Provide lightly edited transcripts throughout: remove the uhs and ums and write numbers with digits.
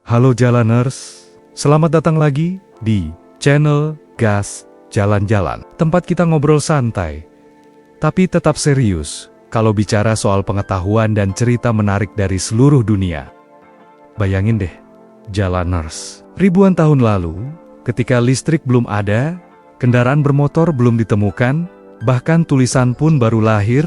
Halo Jalaners, selamat datang lagi di channel Gas Jalan-Jalan. Tempat kita ngobrol santai, tapi tetap serius kalau bicara soal pengetahuan dan cerita menarik dari seluruh dunia. Bayangin deh, Jalaners, ribuan tahun lalu, ketika listrik belum ada, kendaraan bermotor belum ditemukan, bahkan tulisan pun baru lahir,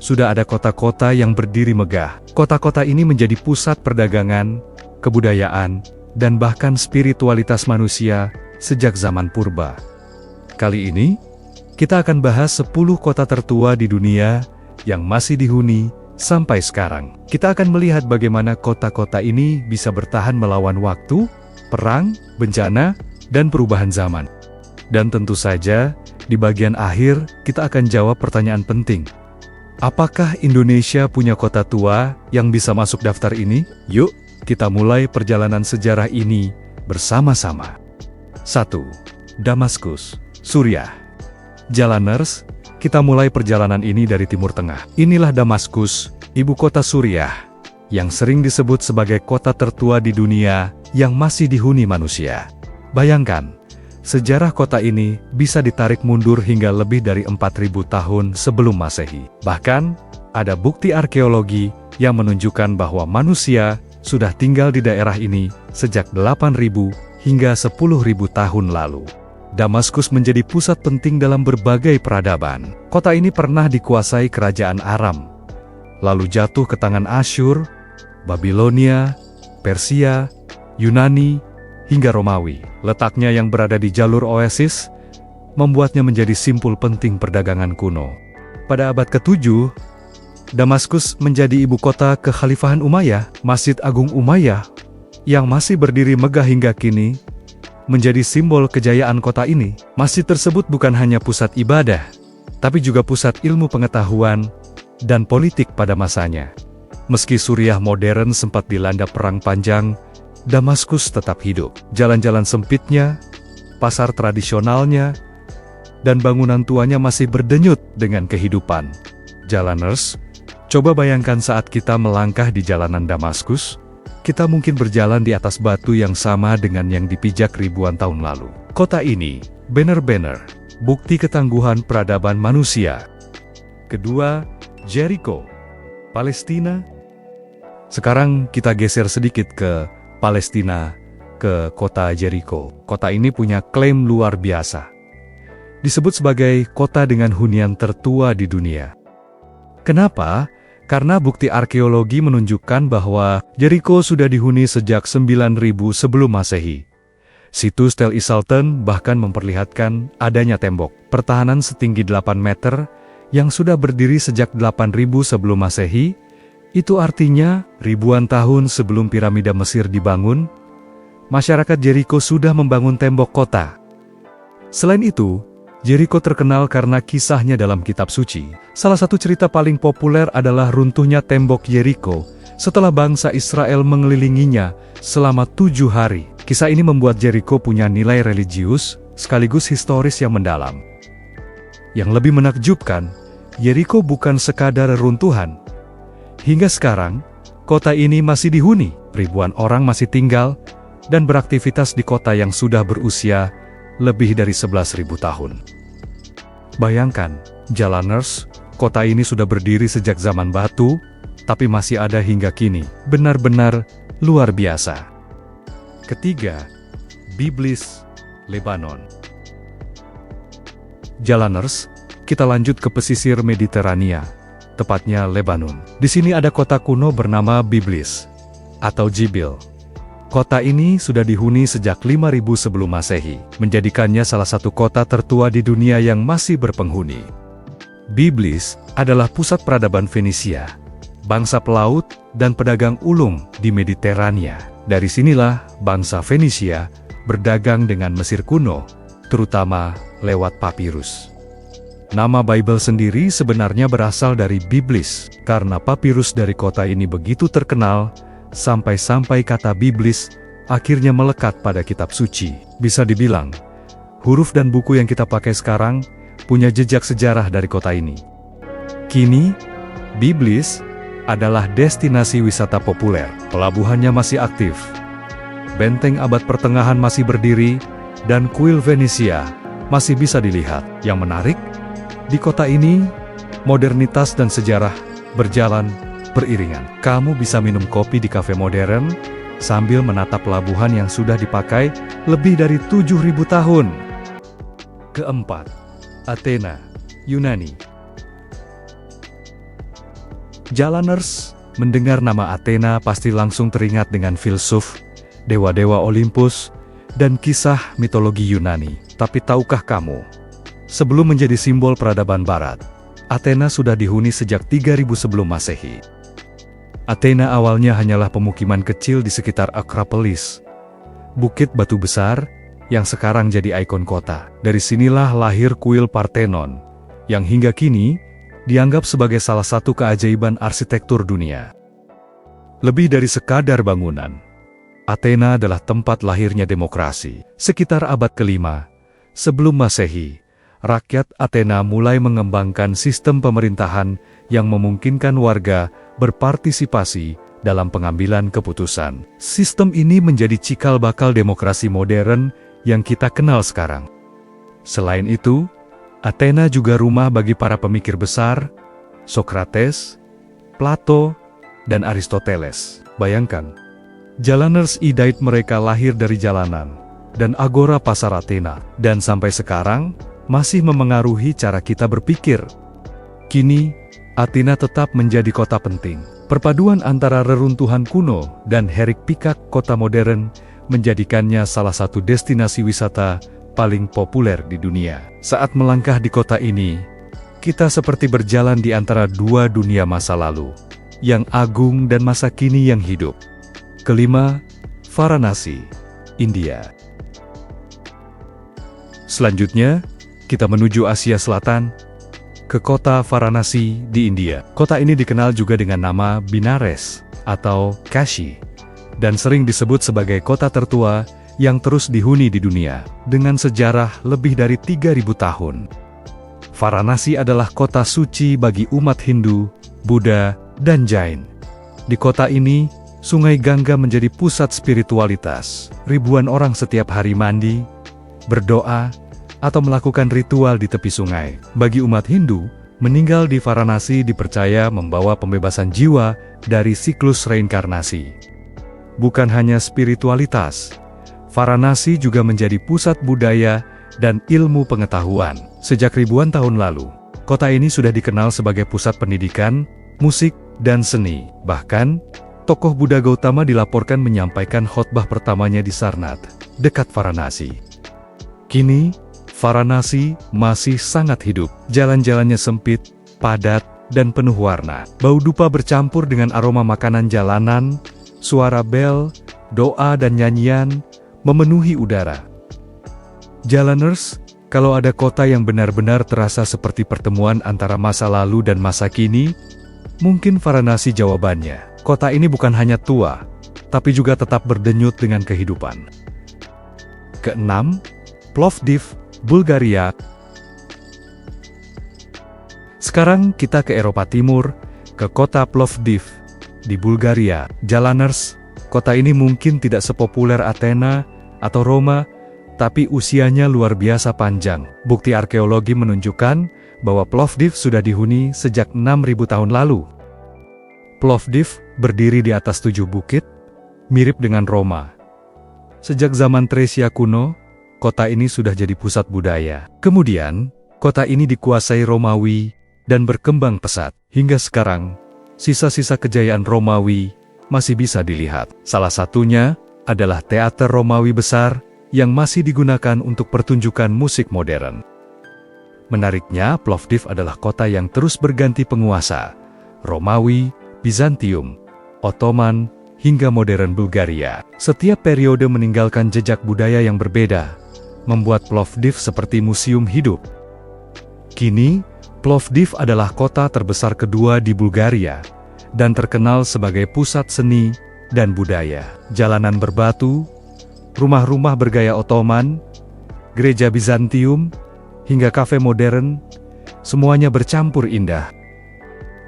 sudah ada kota-kota yang berdiri megah. Kota-kota ini menjadi pusat perdagangan, kebudayaan, dan bahkan spiritualitas manusia sejak zaman purba. Kali ini, kita akan bahas 10 kota tertua di dunia yang masih dihuni sampai sekarang. Kita akan melihat bagaimana kota-kota ini bisa bertahan melawan waktu, perang, bencana, dan perubahan zaman. Dan tentu saja, di bagian akhir, kita akan jawab pertanyaan penting. Apakah Indonesia punya kota tua yang bisa masuk daftar ini? Yuk, kita mulai perjalanan sejarah ini bersama-sama. 1. Damaskus, Suriah. Jalaners, kita mulai perjalanan ini dari Timur Tengah. Inilah Damaskus, ibu kota Suriah, yang sering disebut sebagai kota tertua di dunia yang masih dihuni manusia. Bayangkan, sejarah kota ini bisa ditarik mundur hingga lebih dari 4.000 tahun sebelum Masehi. Bahkan, ada bukti arkeologi yang menunjukkan bahwa manusia sudah tinggal di daerah ini sejak 8.000 hingga 10.000 tahun lalu. Damaskus menjadi pusat penting dalam berbagai peradaban. Kota ini pernah dikuasai kerajaan Aram, lalu jatuh ke tangan Asyur, Babilonia, Persia, Yunani, hingga Romawi. Letaknya yang berada di jalur oasis membuatnya menjadi simpul penting perdagangan kuno. Pada abad ke-7, Damaskus menjadi ibu kota kekhalifahan Umayyah. Masjid Agung Umayyah yang masih berdiri megah hingga kini menjadi simbol kejayaan kota ini. Masjid tersebut bukan hanya pusat ibadah, tapi juga pusat ilmu pengetahuan dan politik pada masanya. Meski Suriah modern sempat dilanda perang panjang, Damaskus tetap hidup. Jalan-jalan sempitnya, pasar tradisionalnya, dan bangunan tuanya masih berdenyut dengan kehidupan. Jalaners, coba bayangkan saat kita melangkah di jalanan Damaskus, kita mungkin berjalan di atas batu yang sama dengan yang dipijak ribuan tahun lalu. Kota ini benar-benar bukti ketangguhan peradaban manusia. Kedua, Jericho, Palestina. Sekarang kita geser sedikit ke Palestina, ke kota Jericho. Kota ini punya klaim luar biasa. Disebut sebagai kota dengan hunian tertua di dunia. Kenapa? Karena bukti arkeologi menunjukkan bahwa Jericho sudah dihuni sejak 9.000 sebelum Masehi. Situs Tel Isalten bahkan memperlihatkan adanya tembok pertahanan setinggi 8 meter yang sudah berdiri sejak 8.000 sebelum Masehi. Itu artinya ribuan tahun sebelum piramida Mesir dibangun, masyarakat Jericho sudah membangun tembok kota. Selain itu, Jericho terkenal karena kisahnya dalam kitab suci. Salah satu cerita paling populer adalah runtuhnya tembok Jericho setelah bangsa Israel mengelilinginya selama 7 hari. Kisah ini membuat Jericho punya nilai religius sekaligus historis yang mendalam. Yang lebih menakjubkan, Jericho bukan sekadar reruntuhan. Hingga sekarang, kota ini masih dihuni. Ribuan orang masih tinggal dan beraktivitas di kota yang sudah berusia lebih dari 11.000 tahun. Bayangkan, Jalaners, kota ini sudah berdiri sejak zaman batu, tapi masih ada hingga kini. Benar-benar luar biasa. Ketiga, Biblis, Lebanon. Jalaners, kita lanjut ke pesisir Mediterania, tepatnya Lebanon. Di sini ada kota kuno bernama Biblis, atau Jibil. Kota ini sudah dihuni sejak 5.000 sebelum Masehi, menjadikannya salah satu kota tertua di dunia yang masih berpenghuni. Biblis adalah pusat peradaban Fenisia, bangsa pelaut dan pedagang ulung di Mediterania. Dari sinilah bangsa Fenisia berdagang dengan Mesir kuno, terutama lewat papirus. Nama Bible sendiri sebenarnya berasal dari Biblis, karena papirus dari kota ini begitu terkenal, sampai-sampai kata Biblis akhirnya melekat pada kitab suci. Bisa dibilang, huruf dan buku yang kita pakai sekarang punya jejak sejarah dari kota ini. Kini, Biblis adalah destinasi wisata populer. Pelabuhannya masih aktif, benteng abad pertengahan masih berdiri, dan kuil Venesia masih bisa dilihat. Yang menarik, di kota ini, modernitas dan sejarah berjalan beriringan. Kamu bisa minum kopi di kafe modern, sambil menatap pelabuhan yang sudah dipakai lebih dari 7.000 tahun. Keempat, Athena, Yunani. Jalaners, mendengar nama Athena pasti langsung teringat dengan filsuf, dewa-dewa Olympus, dan kisah mitologi Yunani. Tapi tahukah kamu, sebelum menjadi simbol peradaban barat, Athena sudah dihuni sejak 3000 sebelum Masehi. Athena awalnya hanyalah pemukiman kecil di sekitar Akropolis, bukit batu besar yang sekarang jadi ikon kota. Dari sinilah lahir kuil Parthenon, yang hingga kini dianggap sebagai salah satu keajaiban arsitektur dunia. Lebih dari sekadar bangunan, Athena adalah tempat lahirnya demokrasi. Sekitar abad ke-5 sebelum Masehi, rakyat Athena mulai mengembangkan sistem pemerintahan yang memungkinkan warga berpartisipasi dalam pengambilan keputusan. Sistem ini menjadi cikal bakal demokrasi modern yang kita kenal sekarang. Selain itu, Athena juga rumah bagi para pemikir besar, Socrates, Plato, dan Aristoteles. Bayangkan, jalaners idaid mereka lahir dari jalanan dan agora pasar Athena, dan sampai sekarang masih memengaruhi cara kita berpikir. Kini, Athena tetap menjadi kota penting. Perpaduan antara reruntuhan kuno dan hiruk pikuk kota modern menjadikannya salah satu destinasi wisata paling populer di dunia. Saat melangkah di kota ini, kita seperti berjalan di antara dua dunia masa lalu, yang agung dan masa kini yang hidup. Kelima, Varanasi, India. Selanjutnya, kita menuju Asia Selatan, ke kota Varanasi di India. Kota ini dikenal juga dengan nama Benares atau Kashi, dan sering disebut sebagai kota tertua yang terus dihuni di dunia, dengan sejarah lebih dari 3.000 tahun. Varanasi adalah kota suci bagi umat Hindu, Buddha, dan Jain. Di kota ini, Sungai Gangga menjadi pusat spiritualitas. Ribuan orang setiap hari mandi, berdoa, atau melakukan ritual di tepi sungai. Bagi umat Hindu, meninggal di Varanasi dipercaya membawa pembebasan jiwa dari siklus reinkarnasi. Bukan hanya spiritualitas, Varanasi juga menjadi pusat budaya dan ilmu pengetahuan. Sejak ribuan tahun lalu, kota ini sudah dikenal sebagai pusat pendidikan, musik, dan seni. Bahkan, tokoh Buddha Gautama dilaporkan menyampaikan khotbah pertamanya di Sarnath, dekat Varanasi. Kini, Varanasi masih sangat hidup. Jalan-jalannya sempit, padat, dan penuh warna. Bau dupa bercampur dengan aroma makanan jalanan, suara bel, doa, dan nyanyian memenuhi udara. Jalaners, kalau ada kota yang benar-benar terasa seperti pertemuan antara masa lalu dan masa kini, mungkin Varanasi jawabannya. Kota ini bukan hanya tua, tapi juga tetap berdenyut dengan kehidupan. Keenam, Plovdiv, Bulgaria. Sekarang kita ke Eropa Timur, ke kota Plovdiv di Bulgaria. Jalaners, kota ini mungkin tidak sepopuler Athena atau Roma, tapi usianya luar biasa panjang. Bukti arkeologi menunjukkan bahwa Plovdiv sudah dihuni sejak 6.000 tahun lalu. Plovdiv berdiri di atas 7 bukit, mirip dengan Roma. Sejak zaman Thracia kuno, kota ini sudah jadi pusat budaya. Kemudian, kota ini dikuasai Romawi dan berkembang pesat. Hingga sekarang, sisa-sisa kejayaan Romawi masih bisa dilihat. Salah satunya adalah teater Romawi besar yang masih digunakan untuk pertunjukan musik modern. Menariknya, Plovdiv adalah kota yang terus berganti penguasa. Romawi, Bizantium, Ottoman, hingga modern Bulgaria. Setiap periode meninggalkan jejak budaya yang berbeda, membuat Plovdiv seperti museum hidup. Kini, Plovdiv adalah kota terbesar kedua di Bulgaria, dan terkenal sebagai pusat seni dan budaya. Jalanan berbatu, rumah-rumah bergaya Ottoman, gereja Bizantium, hingga kafe modern, semuanya bercampur indah.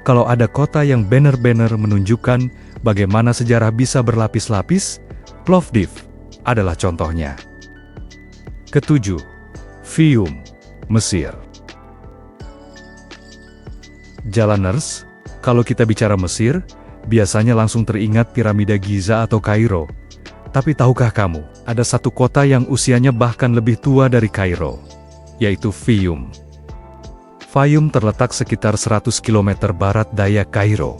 Kalau ada kota yang benar-benar menunjukkan bagaimana sejarah bisa berlapis-lapis, Plovdiv adalah contohnya. Ketujuh, Fiyum, Mesir. Jalaners, kalau kita bicara Mesir, biasanya langsung teringat piramida Giza atau Kairo. Tapi tahukah kamu, ada satu kota yang usianya bahkan lebih tua dari Kairo, yaitu Fiyum. Fayum terletak sekitar 100 km barat daya Kairo.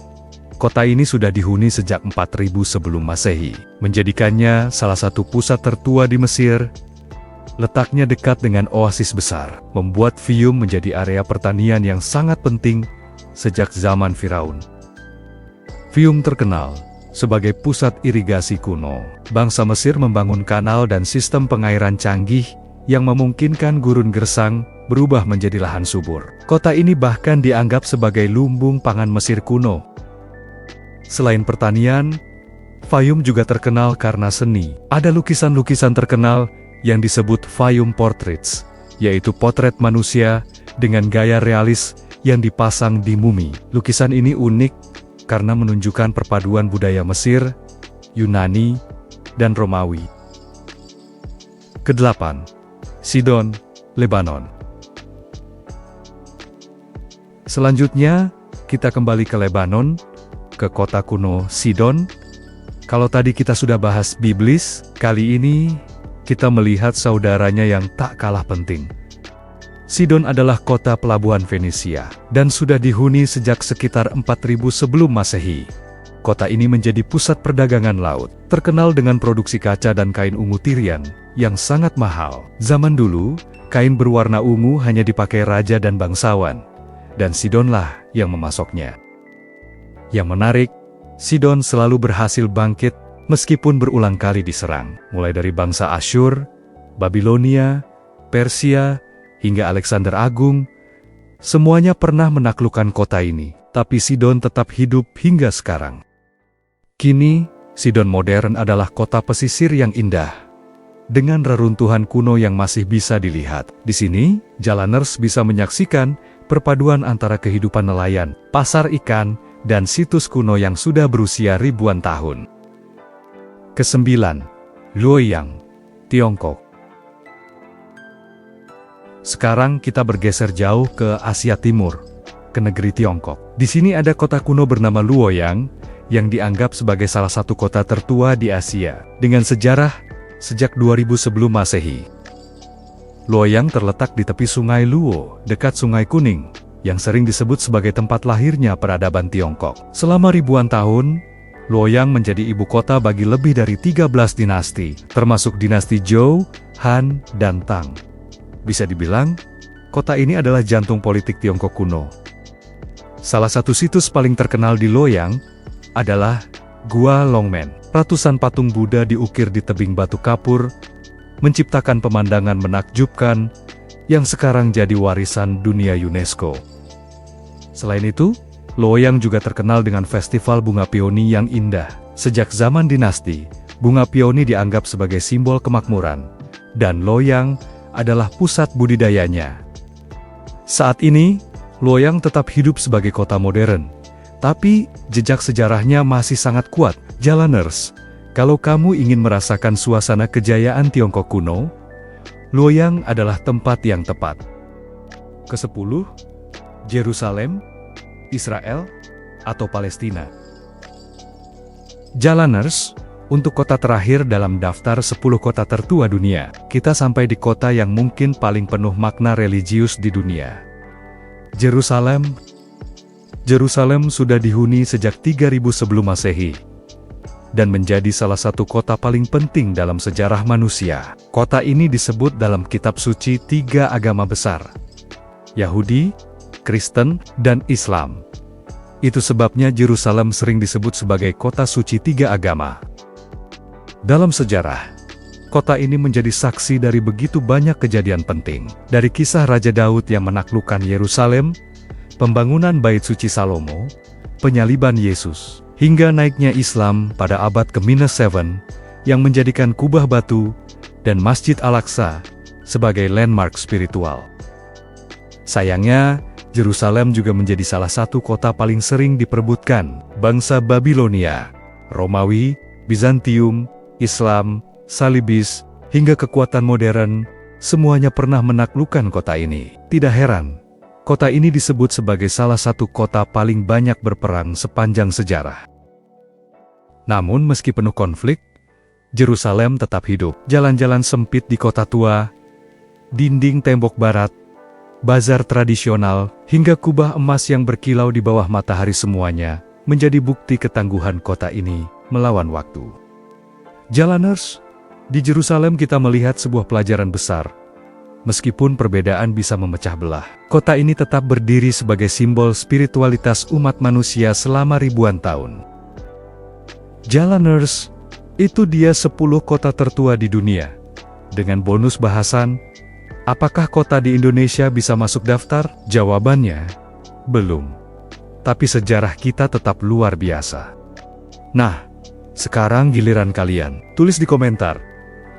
Kota ini sudah dihuni sejak 4000 sebelum Masehi, menjadikannya salah satu pusat tertua di Mesir. Letaknya dekat dengan oasis besar, membuat Fiyum menjadi area pertanian yang sangat penting sejak zaman Firaun. Fiyum terkenal sebagai pusat irigasi kuno. Bangsa Mesir membangun kanal dan sistem pengairan canggih yang memungkinkan gurun gersang berubah menjadi lahan subur. Kota ini bahkan dianggap sebagai lumbung pangan Mesir kuno. Selain pertanian, Fayum juga terkenal karena seni. Ada lukisan-lukisan terkenal yang disebut Fayum Portraits, yaitu potret manusia dengan gaya realis yang dipasang di mumi. Lukisan ini unik karena menunjukkan perpaduan budaya Mesir, Yunani, dan Romawi. Kedelapan, Sidon, Lebanon. Selanjutnya, kita kembali ke Lebanon, ke kota kuno Sidon. Kalau tadi kita sudah bahas Biblis, kali ini kita melihat saudaranya yang tak kalah penting. Sidon adalah kota pelabuhan Fenisia, dan sudah dihuni sejak sekitar 4000 sebelum Masehi. Kota ini menjadi pusat perdagangan laut, terkenal dengan produksi kaca dan kain ungu Tirian, yang sangat mahal. Zaman dulu, kain berwarna ungu hanya dipakai raja dan bangsawan, dan Sidonlah yang memasoknya. Yang menarik, Sidon selalu berhasil bangkit meskipun berulang kali diserang, mulai dari bangsa Asyur, Babilonia, Persia, hingga Alexander Agung. Semuanya pernah menaklukkan kota ini, tapi Sidon tetap hidup hingga sekarang. Kini, Sidon modern adalah kota pesisir yang indah, dengan reruntuhan kuno yang masih bisa dilihat. Di sini, jalaners bisa menyaksikan perpaduan antara kehidupan nelayan, pasar ikan, dan situs kuno yang sudah berusia ribuan tahun. Kesembilan, Luoyang, Tiongkok. Sekarang kita bergeser jauh ke Asia Timur, ke negeri Tiongkok. Di sini ada kota kuno bernama Luoyang, yang dianggap sebagai salah satu kota tertua di Asia, dengan sejarah sejak 2000 sebelum Masehi. Luoyang terletak di tepi sungai Luo, dekat Sungai Kuning, yang sering disebut sebagai tempat lahirnya peradaban Tiongkok. Selama ribuan tahun, Luoyang menjadi ibu kota bagi lebih dari 13 dinasti, termasuk dinasti Zhou, Han, dan Tang. Bisa dibilang, kota ini adalah jantung politik Tiongkok kuno. Salah satu situs paling terkenal di Luoyang adalah Gua Longmen. Ratusan patung Buddha diukir di tebing batu kapur, menciptakan pemandangan menakjubkan yang sekarang jadi warisan dunia UNESCO. Selain itu, Luoyang juga terkenal dengan festival bunga peoni yang indah. Sejak zaman dinasti, bunga peoni dianggap sebagai simbol kemakmuran, dan Luoyang adalah pusat budidayanya. Saat ini, Luoyang tetap hidup sebagai kota modern, tapi jejak sejarahnya masih sangat kuat. Jalaners, kalau kamu ingin merasakan suasana kejayaan Tiongkok kuno, Luoyang adalah tempat yang tepat. Ke-10, Yerusalem, Israel, atau Palestina. Jalaners, untuk kota terakhir dalam daftar 10 kota tertua dunia, kita sampai di kota yang mungkin paling penuh makna religius di dunia. Yerusalem. Yerusalem sudah dihuni sejak 3000 sebelum Masehi, dan menjadi salah satu kota paling penting dalam sejarah manusia. Kota ini disebut dalam kitab suci 3 agama besar, Yahudi, Kristen, dan Islam. Itu sebabnya Yerusalem sering disebut sebagai kota suci 3 agama. Dalam sejarah, kota ini menjadi saksi dari begitu banyak kejadian penting. Dari kisah Raja Daud yang menaklukkan Yerusalem, pembangunan Bait Suci Salomo, penyaliban Yesus, hingga naiknya Islam pada abad ke-7 yang menjadikan kubah batu dan Masjid Al-Aqsa sebagai landmark spiritual. Sayangnya, Yerusalem juga menjadi salah satu kota paling sering diperebutkan bangsa Babilonia, Romawi, Bizantium, Islam, Salibis, hingga kekuatan modern, semuanya pernah menaklukkan kota ini. Tidak heran, kota ini disebut sebagai salah satu kota paling banyak berperang sepanjang sejarah. Namun meski penuh konflik, Yerusalem tetap hidup. Jalan-jalan sempit di kota tua, dinding tembok barat, bazar tradisional, hingga kubah emas yang berkilau di bawah matahari semuanya menjadi bukti ketangguhan kota ini melawan waktu. Jalaners, di Yerusalem kita melihat sebuah pelajaran besar. Meskipun perbedaan bisa memecah belah, kota ini tetap berdiri sebagai simbol spiritualitas umat manusia selama ribuan tahun. Jalaners, itu dia 10 kota tertua di dunia. Dengan bonus bahasan, apakah kota di Indonesia bisa masuk daftar? Jawabannya, belum. Tapi sejarah kita tetap luar biasa. Nah, sekarang giliran kalian. Tulis di komentar,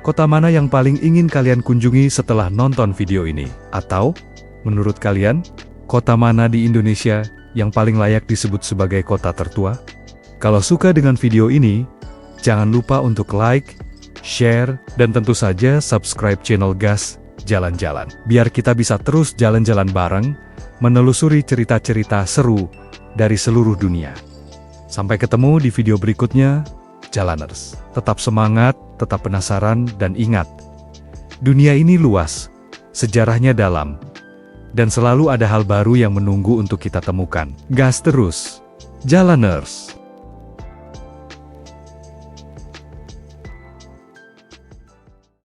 kota mana yang paling ingin kalian kunjungi setelah nonton video ini? Atau, menurut kalian, kota mana di Indonesia yang paling layak disebut sebagai kota tertua? Kalau suka dengan video ini, jangan lupa untuk like, share, dan tentu saja subscribe channel Gas Jalan-Jalan. Biar kita bisa terus jalan-jalan bareng, menelusuri cerita-cerita seru dari seluruh dunia. Sampai ketemu di video berikutnya, Jalaners. Tetap semangat, tetap penasaran, dan ingat, dunia ini luas, sejarahnya dalam, dan selalu ada hal baru yang menunggu untuk kita temukan. Gas terus, Jalaners!